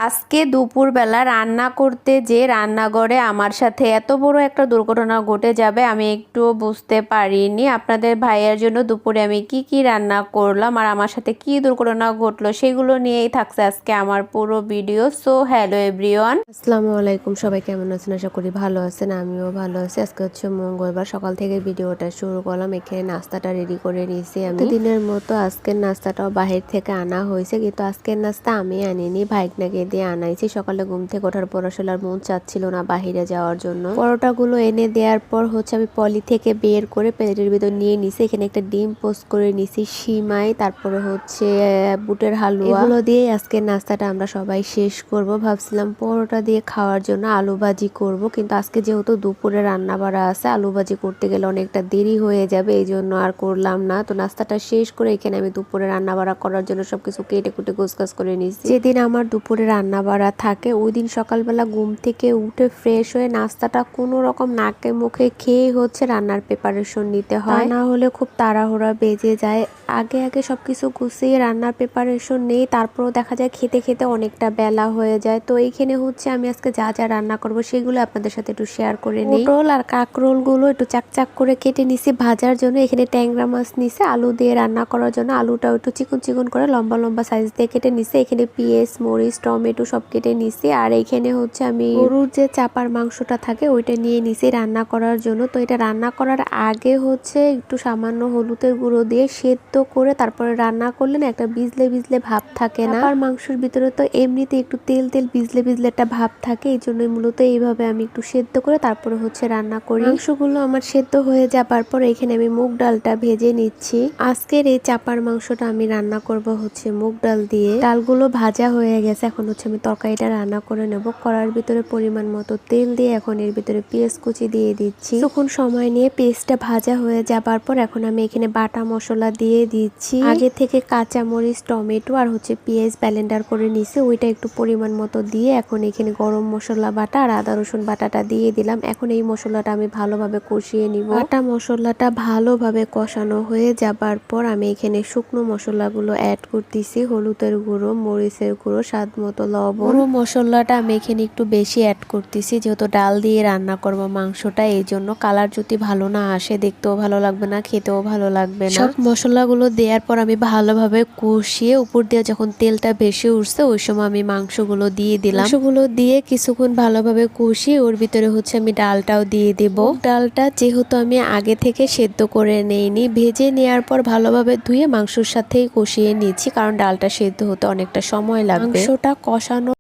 আজকে দুপুরবেলা রান্না করতে যে রান্নাঘরে আমার সাথে এত বড় একটা দুর্ঘটনা ঘটে যাবে আমি একটুও বুঝতে পারিনি। আপনাদের ভাইয়ের জন্য দুপুরে আমি কি কি রান্না করলাম আর আমার সাথে কি দুর্ঘটনা ঘটলো সেগুলো নিয়েই থাকছে আজকে আমার পুরো ভিডিও। সো হ্যালো এভরিওয়ান, আসসালামু আলাইকুম। সবাই কেমন আছেন? আশা করি ভালো আছেন, আমিও ভালো আছি। আজকে হচ্ছে মঙ্গলবার, সকাল থেকে ভিডিওটা শুরু করলাম। এখানে নাস্তাটা রেডি করে নিয়েছি আমি। দিনের মতো আজকের নাস্তাটাও বাহির থেকে আনা হয়েছে, কিন্তু আজকের নাস্তা আমি আনিনি, ভাইগনাকে দিয়ে আনাইছি। সকালে ঘুম থেকে ওঠার পর আসলে আর মন চাচ্ছিল না বাহিরে যাওয়ার জন্য। পরোটাগুলো এনে দেওয়ার পর হচ্ছে আমি পলি থেকে বের করে প্লেটের ভিতর নিয়ে নিছি। এখানে একটা ডিম পোস্ট করে নিছি, সিমাই, তারপরে হচ্ছে বুটের হালুয়া, এগুলো দিয়ে আজকে নাস্তাটা আমরা সবাই শেষ করব। ভাবছিলাম পরোটা দিয়ে খাওয়ার জন্য আলু ভাজি করব, কিন্তু আজকে যেহেতু দুপুরে রান্না বাড়া আছে, আলু ভাজি করতে গেলে অনেকটা দেরি হয়ে যাবে, এই জন্য আর করলাম না। তো নাস্তাটা শেষ করে এখানে আমি দুপুরে রান্না বাড়া করার জন্য সবকিছু কেটে কুটে গোছগাছ করে নিয়েছি। যেদিন আমার দুপুরে রান্না বাড়া থাকে ওই দিন সকালবেলা ঘুম থেকে উঠে ফ্রেশ হয়ে নাস্তাটা কোনো রকম নাকে মুখে খেয়ে হচ্ছে রান্নার প্রিপারেশন নিতে হয়, না হলে খুব তাড়াহুড়া বেজে যায়। আগে আগে সবকিছু গুছিয়ে রান্নার প্রিপারেশন নেই, তারপরও দেখা যায় খেতে খেতে অনেকটা বেলা হয়ে যায়। তো এইখানে হচ্ছে আমি আজকে যা যা রান্না করব সেগুলো আপনাদের সাথে একটু শেয়ার করে নিই। পটল আর কাঁকরোল গুলো একটু চাকচাক করে কেটে নিছি ভাজার জন্য। এখানে ট্যাংরা মাছ নিছে আলু দিয়ে রান্না করার জন্য, আলুটাও একটু চিকন চিকন করে লম্বা লম্বা সাইজ দিয়ে কেটে নিছে। এখানে পেঁয়াজ, মরিচ, টমেটো সব কেটে নিছি। আর এইখানে হচ্ছে আমি গরুর যে চাপার মাংসটা থাকে ওইটা নিয়ে নিছি রান্না করার জন্য। তো এটা রান্না করার আগে হচ্ছে একটু সামান্য হলুদের গুঁড়ো দিয়ে সেদ্ধ করে তারপরে রান্না করলে না একটা বিজলে বিজলে ভাব থাকে না। চাপার মাংসের ভিতরে তো এমনিতে একটু তেল তেল বিজলে বিজলে একটা ভাব থাকে, এই জন্য মূলত এইভাবে আমি একটু সেদ্ধ করে তারপরে হচ্ছে রান্না করি। মাংসগুলো আমার সেদ্ধ হয়ে যাবার পর এখানে আমি মুগ ডালটা ভেজে নিচ্ছি। আজকের এই চাপার মাংসটা আমি রান্না করব হচ্ছে মুগ ডাল দিয়ে। ডালগুলো ভাজা হয়ে গেছে, এখন হচ্ছে আমি তরকারিটা রান্না করে নেব। কড়ার ভিতরে পরিমাণ মতো তেল দিয়ে এখন এর ভিতরে পেঁয়াজ কুচি দিয়ে দিচ্ছি। তখন সময় নিয়ে পেঁয়াজটা ভাজা হয়ে যাবার পর এখন আমি এখানে বাটা মশলা দিয়ে দিচ্ছি। আগে থেকে কাঁচা মরিচ, টমেটো আর হচ্ছে পেঁয়াজ ব্লেন্ডার করে নিছি, ওইটা একটু পরিমাণ মতো দিয়ে এখন এখানে গরম মশলা বাটা আর আদা রসুন বাটাটা দিয়ে দিলাম। এখন এই মশলাটা আমি ভালোভাবে কষিয়ে নিব। বাটা মশলাটা ভালোভাবে কষানো হয়ে যাবার পর আমি এখানে শুকনো মশলাগুলো অ্যাড করতেছি। হলুদের গুঁড়ো, মরিচের গুঁড়ো, স্বাদ মতো লবণ। পুরো মশলাটা আমি এখানে একটু বেশি অ্যাড করতেছি, যেহেতু ডাল দিয়ে রান্না করবো মাংসটা, এই জন্য কালার যদি ভালো না আসে দেখতেও ভালো লাগবে না, খেতেও ভালো লাগবে না। সব মশলাগুলো দেওয়ার পর আমি ভালোভাবে কষিয়ে উপর দিয়ে যখন তেলটা ভেসে উঠছে ওই সময় আমি মাংসগুলো দিয়ে দিলাম। মাংসগুলো দিয়ে কিছুক্ষণ ভালোভাবে কষিয়ে ওর ভিতরে হচ্ছে আমি ডালটাও দিয়ে দেব। ডালটা যেহেতু আমি আগে থেকে সেদ্ধ করে নেইনি, ভেজে নেওয়ার পর ভালোভাবে ধুয়ে মাংসর সাথেই কষিয়ে নিচ্ছি, কারণ ডালটা সেদ্ধ হতে অনেকটা সময় লাগবে। মাংসটা কষানো